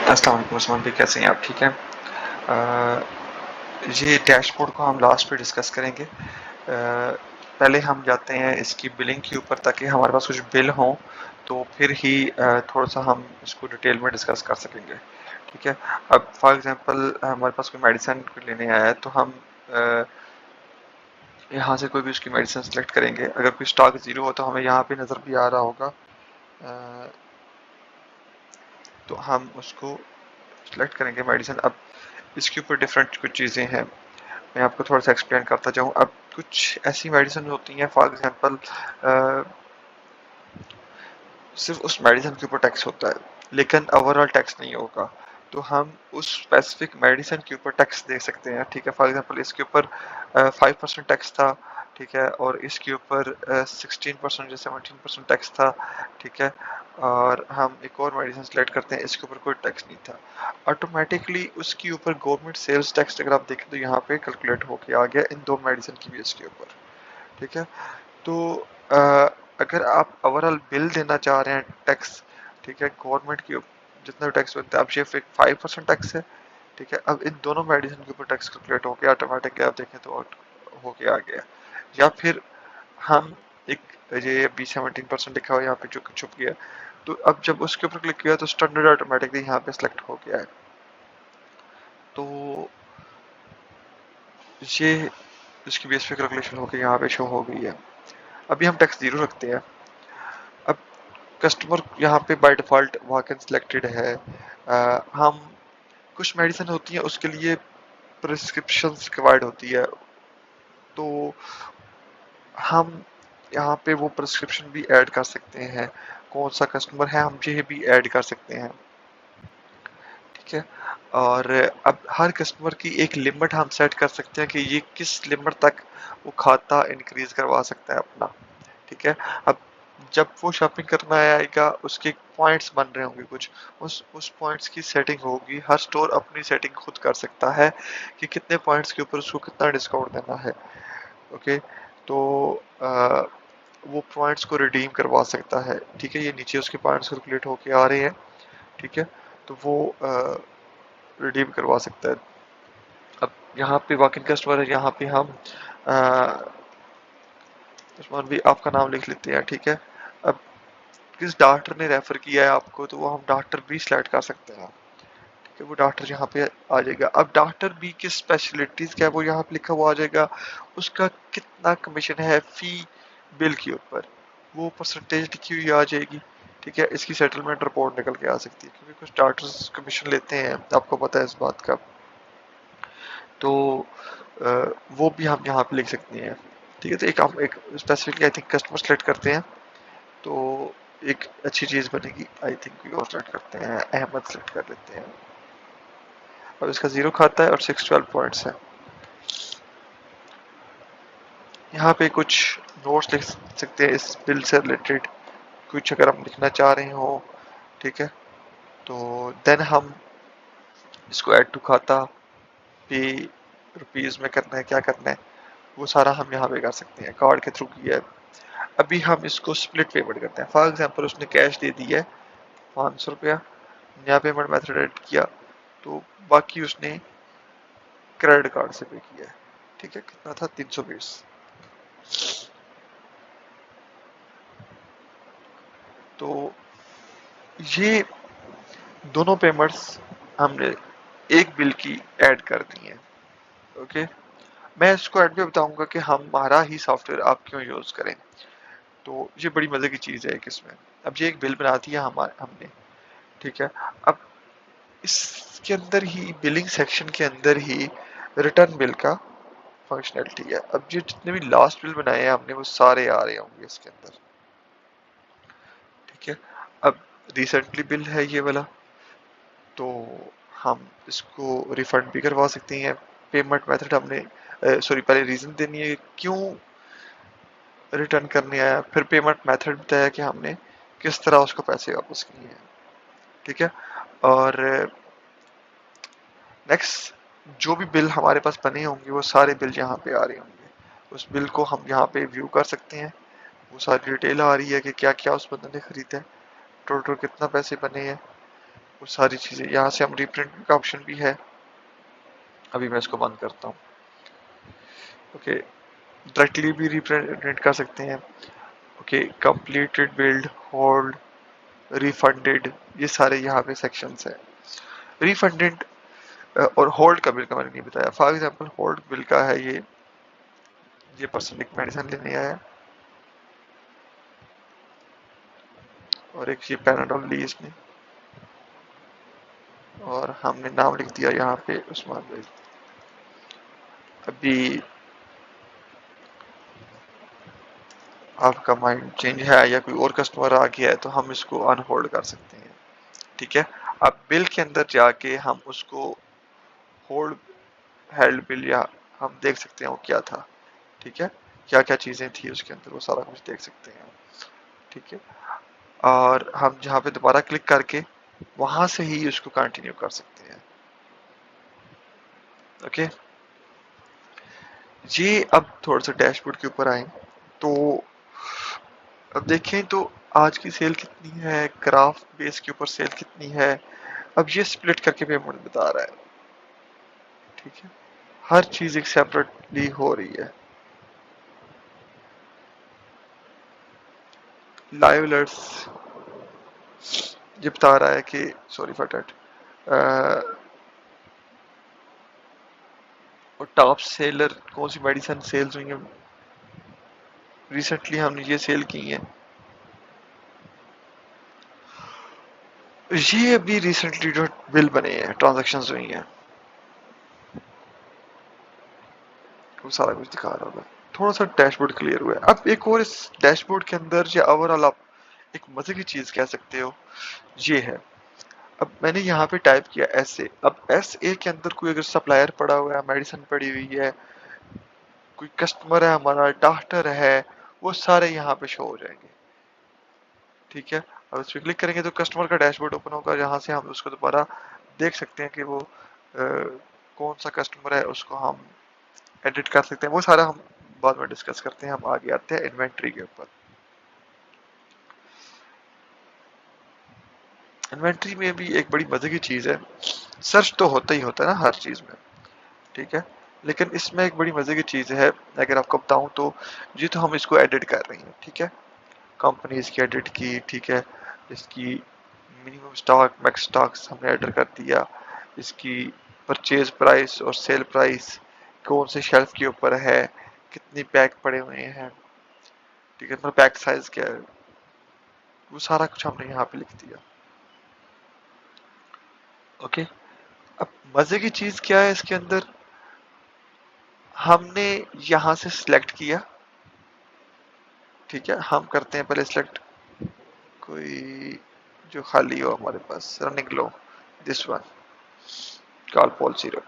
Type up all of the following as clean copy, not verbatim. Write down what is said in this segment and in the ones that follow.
अस्सलाम वालेकुम उस्मान भाई, कैसे हैं आप? ठीक हैं? ये डैशबोर्ड को हम लास्ट पे डिस्कस करेंगे। पहले हम जाते हैं इसकी बिलिंग के ऊपर, ताकि हमारे पास कुछ बिल हों तो फिर ही थोड़ा सा हम इसको डिटेल में डिस्कस कर सकेंगे। ठीक है? अब फॉर एग्जांपल हमारे पास कोई मेडिसिन लेने आया है, तो हम यहाँ से कोई भी उसकी मेडिसिन सेलेक्ट करेंगे। अगर कोई स्टॉक ज़ीरो हो तो हमें यहाँ पे नज़र भी आ रहा होगा। तो हम उसको सेलेक्ट करेंगे मेडिसिन। अब इसके ऊपर डिफरेंट कुछ चीज़ें हैं, मैं आपको थोड़ा सा एक्सप्लेन करता जाऊँ। अब कुछ ऐसी मेडिसिन होती हैं, फॉर एग्जांपल सिर्फ उस मेडिसिन के ऊपर टैक्स होता है लेकिन ओवरऑल टैक्स नहीं होगा, तो हम उस स्पेसिफिक मेडिसिन के ऊपर टैक्स दे सकते हैं। ठीक है? फॉर एग्जांपल इसके ऊपर 5% टैक्स था। ठीक है? और इसके ऊपर 16% या 17% टैक्स था। ठीक है? और हम एक और मेडिसिन सेलेक्ट करते हैं, इसके ऊपर कोई टैक्स नहीं था। ऑटोमेटिकली उसके ऊपर गवर्नमेंट सेल्स टैक्स अगर आप देखें तो यहाँ पे कैलकुलेट होके आ गया इन दो मेडिसिन की बेस के ऊपर। ठीक है? तो अगर आप ओवरऑल बिल देना चाह रहे हैं टैक्स, ठीक है, गवर्नमेंट की जितना भी टैक्स बनता है, अब सिर्फ एक 5% टैक्स है। ठीक है? अब इन दोनों मेडिसिन के ऊपर टैक्स कैलकुलेट होके ऑटोमेटिकली आप देखें तो होके आ गया। या फिर हम एक ये बी 17% लिखा हुआ यहाँ पे जो छुप गया, तो अब जब उसके ऊपर क्लिक किया तो स्टैंडर्ड ऑटोमेटिकली यहाँ पे सिलेक्ट हो गया है। तो ये इसकी बेस पे कैलकुलेशन होकर यहाँ पे शो हो गई है। अभी हम टैक्स जीरो रखते हैं। अब कस्टमर यहाँ पे बाय डिफ़ॉल्ट वॉक-इन सिलेक्टेड है। हम कुछ मेडिसिन होती है उसके लिए प्रिस्क्रिप्शंस रिक्वायर्ड होती है, तो हम यहाँ पे वो प्रिस्क्रिप्शन भी ऐड कर सकते हैं। कौन सा कस्टमर है हम ये भी ऐड कर सकते हैं। ठीक है? और अब हर कस्टमर की एक लिमिट हम सेट कर सकते हैं कि ये किस लिमिट तक वो खाता इंक्रीज करवा सकता है अपना। ठीक है? अब जब वो शॉपिंग करना आएगा उसके पॉइंट्स बन रहे होंगे कुछ, उस पॉइंट्स की सेटिंग होगी। हर स्टोर अपनी सेटिंग खुद कर सकता है कि कितने पॉइंट्स के ऊपर उसको कितना डिस्काउंट देना है। ओके? तो वो पॉइंट्स को रिडीम करवा सकता है। ठीक है? ये नीचे उसके पॉइंट्स कैलकुलेट होके आ रहे हैं। ठीक है? तो वो रिडीम करवा सकता है। अब यहाँ पे वॉक इन कस्टमर है, यहाँ पे हम उस्मान भी आपका नाम लिख लेते हैं। ठीक है? अब किस डॉक्टर ने रेफर किया है आपको, तो वो हम डॉक्टर भी सिलेक्ट कर सकते हैं। ठीक है? वो डॉक्टर यहाँ पे आ जाएगा। अब डॉक्टर बी की स्पेशलिटीज क्या है वो यहाँ पे लिखा हुआ आ जाएगा। उसका कितना कमीशन है फी बिल के ऊपर, वो परसेंटेज लिखी हुई आ जाएगी। ठीक है? इसकी सेटलमेंट रिपोर्ट निकल के आ सकती है, क्योंकि कुछ डॉक्टर्स कमीशन लेते हैं, आपको पता है इस बात का। तो वो भी हम यहाँ पे लिख सकते हैं। ठीक है? तो एक हम एक specifically I think customer select करते हैं तो एक अच्छी चीज़ बनेगी। आई थिंक कोई और सेलेक्ट करते हैं, अहमद सेलेक्ट कर लेते हैं। अब इसका 0 खाता है और 612 पॉइंट्स है। यहाँ पे कुछ नोट्स लिख सकते हैं इस बिल से रिलेटेड, कुछ अगर हम लिखना चाह रहे हो। ठीक है? तो देन हम इसको ऐड टू खाता पे रुपीज़ में करना है, क्या करना है वो सारा हम यहाँ पे कर सकते हैं, कार्ड के थ्रू किया है। अभी हम इसको स्प्लिट पेमेंट करते हैं। फॉर एग्जांपल उसने कैश दे दिया है 500 रुपया, नया पेमेंट मेथड ऐड किया, तो बाकी उसने क्रेडिट कार्ड से पे किया है। ठीक है? कितना था? 320। तो ये दोनों पेमेंट्स हमने एक बिल की ऐड कर दी है। ओके? मैं इसको ऐड भी बताऊंगा कि हमारा ही सॉफ्टवेयर आप क्यों यूज करें। तो ये बड़ी मजे की चीज है कि इसमें अब ये एक बिल बना दी है हमारे हमने। ठीक है? अब इसके अंदर ही बिलिंग सेक्शन के अंदर ही रिटर्न बिल का फंक्शनैलिटी है। अब ये जितने भी लास्ट बिल बनाए हैं हमने वो सारे आ रहे होंगे इसके अंदर। ठीक है? अब रिसेंटली बिल है ये वाला, तो हम इसको रिफंड भी करवा सकते हैं। पेमेंट मेथड हमने सॉरी पहले रीजन देनी है क्यों रिटर्न करने आया, फिर पेमेंट मेथड बताया कि हमने किस तरह उसको पैसे वापस किए हैं। ठीक है? और नेक्स्ट जो भी बिल हमारे पास बने होंगे वो सारे बिल यहाँ पे आ रहे होंगे। उस बिल को हम यहाँ पे व्यू कर सकते हैं। वो सारी डिटेल आ रही है कि क्या क्या उस बंदे ने खरीदा है, टोटल कितना पैसे बने हैं। वो सारी चीजें यहाँ से हम रिप्रिंट का ऑप्शन भी है। अभी मैं इसको बंद करता हूँ। ओके, डायरेक्टली भी रिप्रिंट कर सकते हैं। Okay, completed build, hold, refunded, ये सारे यहाँ पे सेक्शंस है। रिफंडेड और होल्ड का बिल का मैंने नहीं बताया। फॉर एग्जांपल होल्ड बिल का है ये पर्सन एक मेडिसिन लेने आया और एक ये पैनाडोल ली इसने और हमने नाम लिख दिया यहाँ पे उस्मान भाई। अभी आपका माइंड चेंज है या कोई और कस्टमर आ गया है तो हम इसको अनहोल्ड कर सकते हैं। ठीक है, अब बिल के अंदर जाके हम उसको होल्ड हेल्ड बिल या हम देख सकते हैं वो क्या था। ठीक है, क्या क्या चीजें थी उसके अंदर वो सारा कुछ देख सकते हैं। ठीक है, और हम जहाँ पे दोबारा क्लिक करके वहां से ही उसको कंटिन्यू कर सकते हैं। ओके, ये अब थोड़ा सा डैशबोर्ड के ऊपर आए तो अब देखें तो आज की सेल कितनी है, ग्राफ बेस के ऊपर सेल कितनी है। अब ये स्प्लिट करके पेमेंट बता रहा है। ठीक है, हर चीज एक सेपरेटली हो रही है। लाइव अलर्ट्स ये बता रहा है कि सॉरी फॉर दैट, और टॉप सेलर कौन सी मेडिसिन सेल्स हुई है रिसेंटली हमने ये सेल की है। ये अभी रिसेंटली जो बिल बने हैं, ट्रांजैक्शंस हुई हैं, वो सारा कुछ दिखा रहा होगा। थोड़ा सा डैशबोर्ड क्लियर हुआ है। अब एक और इस डैशबोर्ड के अंदर या ओवरऑल आप एक मजे की चीज कह सकते हो ये है। अब मैंने यहाँ पे टाइप किया एस ए। अब एस ए के अंदर कोई अगर सप्लायर पड़ा हुआ है, मेडिसिन पड़ी हुई है, कोई कस्टमर है हमारा, डॉक्टर है, वो सारे यहाँ पे शो हो जाएंगे। ठीक है, अब इस पर क्लिक करेंगे तो कस्टमर का डैशबोर्ड ओपन होगा, जहाँ से हम उसको दोबारा देख सकते हैं कि वो कौन सा कस्टमर है, उसको हम एडिट कर सकते हैं। वो सारा हम बाद में डिस्कस करते हैं। हम आगे आते हैं इन्वेंट्री के ऊपर। इन्वेंट्री में भी एक बड़ी मजे की चीज है, सर्च तो होता ही होता है ना हर चीज में। ठीक है, लेकिन इसमें एक बड़ी मजे की चीज है, अगर आपको बताऊं तो ये तो हम इसको एडिट कर रहे हैं। ठीक है, कंपनी इसकी एडिट की। ठीक है, इसकी मिनिमम स्टॉक मैक्स स्टॉक्स हमने एडिट कर दिया, इसकी परचेज प्राइस और सेल प्राइस कौन से शेल्फ के ऊपर है, कितनी पैक पड़े हुए हैं, ठीक है, मतलब पैक साइज क्या है, वो सारा कुछ हमने यहाँ पे लिख दिया। ओके, अब मजे की चीज क्या है इसके अंदर, हमने यहाँ से सिलेक्ट किया। ठीक है, हम करते हैं पहले सिलेक्ट कोई जो खाली हो हमारे पास, रनिंग लो, दिस वन, कॉल पॉलिसी रो।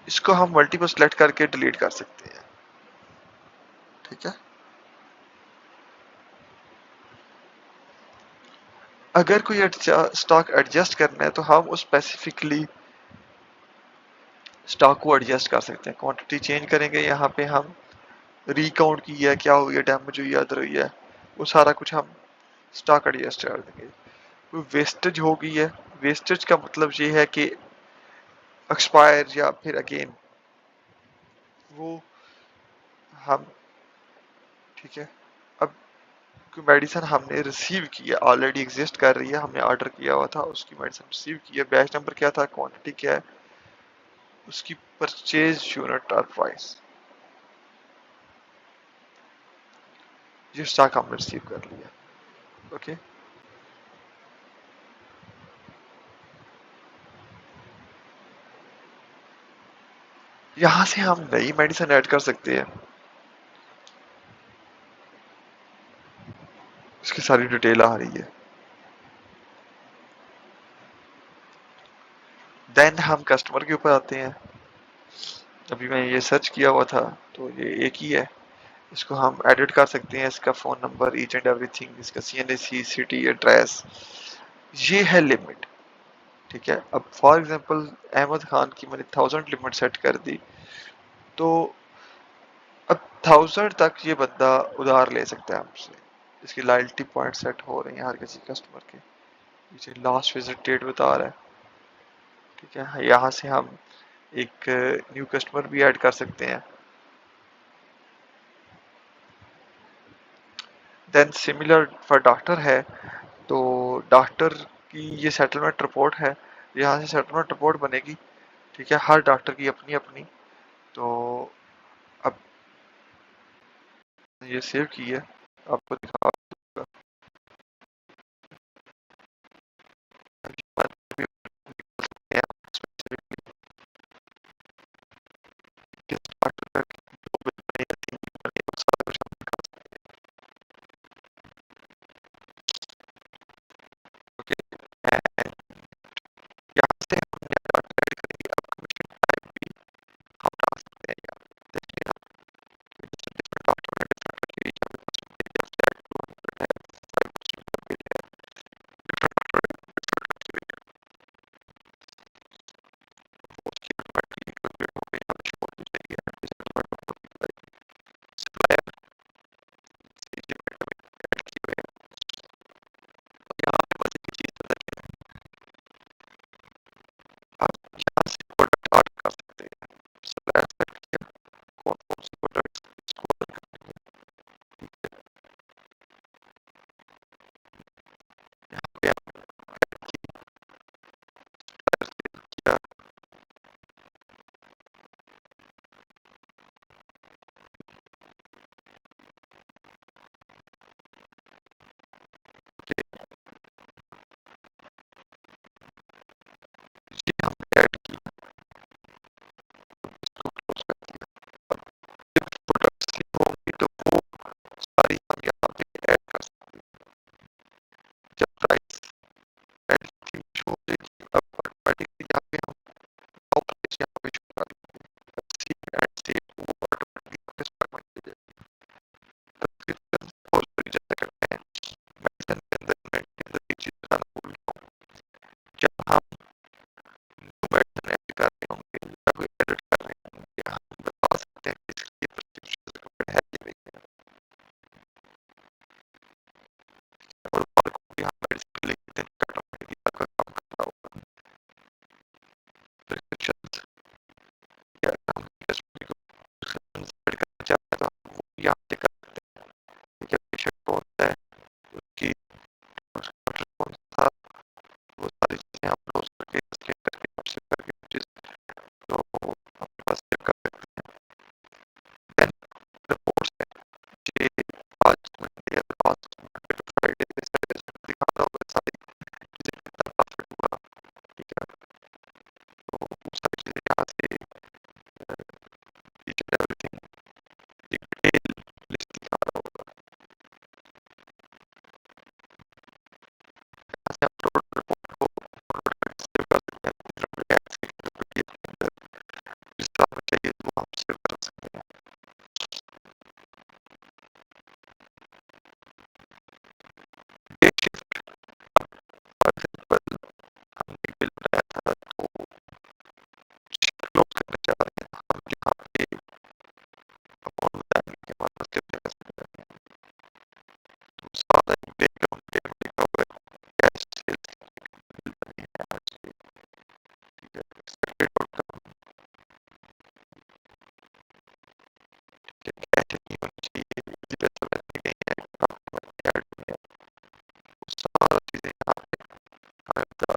इसको हम मल्टीपल सिलेक्ट करके डिलीट कर सकते हैं। ठीक है, अगर कोई स्टॉक एडजस्ट करना है तो हम उस स्पेसिफिकली स्टॉक को एडजस्ट कर सकते हैं। क्वांटिटी चेंज करेंगे, यहाँ पे हम रिकाउंट की है, क्या हुई है, डैमेज हुई है, अदर हुई है, वो सारा कुछ हम स्टॉक एडजस्ट कर देंगे। कोई वेस्टेज हो गई है, वेस्टेज का मतलब ये है कि एक्सपायर या फिर अगेन वो हम, ठीक है, अब कोई मेडिसिन हमने रिसीव की है, ऑलरेडी एग्जिस्ट कर रही है, हमने ऑर्डर किया हुआ था, उसकी मेडिसिन रिसीव की है, बैच नंबर क्या था, क्वांटिटी क्या है, उसकी परचेज यूनिट और प्राइस, ये स्टॉक हमने रिसीव कर लिया। ओके, यहाँ से हम नई मेडिसिन ऐड कर सकते हैं, इसकी सारी डिटेल आ रही है। देन हम कस्टमर के ऊपर आते हैं। अभी मैं ये सर्च किया हुआ था तो ये एक ही है, इसको हम एडिट कर सकते हैं, इसका phone number, each and everything, इसका CNAC, सिटी, एड्रेस, ये है लिमिट। ठीक है, अब फॉर एग्जांपल अहमद खान की मैंने 1000 लिमिट सेट कर दी, तो अब 1000 तक ये बंदा उधार ले सकता है हमसे। इसकी लॉयल्टी पॉइंट सेट हो रहे हैं हर किसी कस्टमर के। ये लास्ट विजिट डेट बता रहा है। ठीक है, यहाँ से हम एक न्यू कस्टमर भी ऐड कर सकते हैं। देन सिमिलर फॉर डॉक्टर है, तो डॉक्टर की ये सेटलमेंट रिपोर्ट है, यहाँ से सेटलमेंट रिपोर्ट बनेगी। ठीक है, हर डॉक्टर की अपनी अपनी। तो अब ये सेव की है, आपको दिखा दूंगा। यहाँ से हम डॉक्टर ऐड करेंगे, अब कमीशन टाइप भी हम डाल सकते हैं यहाँ। देखिए आप, डिफरेंट डॉक्टर में डिफरेंट रखिए, यहाँ पे परसेंटेज है, फ्लैट 200 है, 5% का बिल है, डिफरेंट डॉक्टर डिफरेंट रखी हुई है। वो उसकी ऑटोमेटिकली कैलकुलेट हो गई, यहाँ पे शो हो जाएगी, एंड रिजल्ट ऑटोमेटिकली सप्लायर सीजे में ऐड की हुई है। तो यहाँ पे बस एक चीज पता है, आप यहाँ से प्रोडक्ट ऑर्डर कर सकते हैं। सप्लायर सेलेक्ट किया, कौन कौन से प्रोडक्ट इसको ऑर्डर करने हैं, ठीक है। यहाँ पे आप ऐड किया, ये हमने ऐड की, इसको क्लोज कर दिया। अब जब प्रोडक्ट्स की होंगी तो वो सारी हम यहाँ पे ऐड कर सकते हैं। जब प्राइस ऐड की शो हो जाएगी, अब ऑटोमेटिकली यहाँ पे हम नौ प्राइस यहाँ पे शो कर देंगे, सी एंड सी वो ऑटोमेटिकली यहाँ पे स्टॉक में चले जाएगी। सब्सक्रिप्शन फॉलो जैसे करते हैं, मेडिसिन के अंदर मेडिसिन की चीज बताना भूल गया हूँ। जब हम न्यू मेडिसिन ऐड कर रहे होंगे या कोई एडिट कर रहे होंगे, हम बता सकते हैं कि इसकी प्रिस्क्रिप्शन रिकमेंड है कि नहीं है, और बारकोड यहाँ मेडिसिन लिख देते हैं, ऑटोमेटिकली आपका काम कर रहा होगा। प्रिस्क्रिप्शन या हम कस्टमर को प्रिस्क्रिप्शन ऐड करना चाहते हैं तो हम वो यहाँ से कर सकते हैं। ठीक है, पेशेंट कौन सा है, उसकी डॉक्टर कौन सा, वो सारी चीजें आप क्लोज करके स्कैन करके आपसे करके चीज तो अपने पास सेव कर सकते हैं। देन रिपोर्ट्स है, ये आज मंडे या लास्ट मंडे टू फ्राइडे के सारे दिखाना होगा, सारी चीजें कितना प्रॉफिट हुआ। ठीक है, तो वो सारी चीजें यहाँ से ईच एंड एवरीथिंग एक डिटेल लिस्ट दिखाना होगा। यहाँ से आप टोटल रिपोर्ट को सेव कर सकते हैं, डिफरेंट एप्स के पीडीएफ के अंदर जिस तरह में चाहिए वो आप सेव कर सकते हैं। डेट शिफ्ट, फॉर एग्जाम्पल हमने बिल बनाया था तो शिफ्ट क्लोज करने जा रहे हैं, हम यहाँ पे अमाउंट बताएंगे कि हमारे पास कितने पैसे बने हैं। तो सारा बैकग्राउंड डेट में लिखा हुआ है, कैश सेल्स बिल बनी है आज की। ठीक है, एक्सपेक्टेड आउटकम, ठीक है, कैश नहीं होनी चाहिए, इतने पैसे बचने गए हैं, ऐड हुए हैं, वो सारा चीजें यहाँ पे हमें बता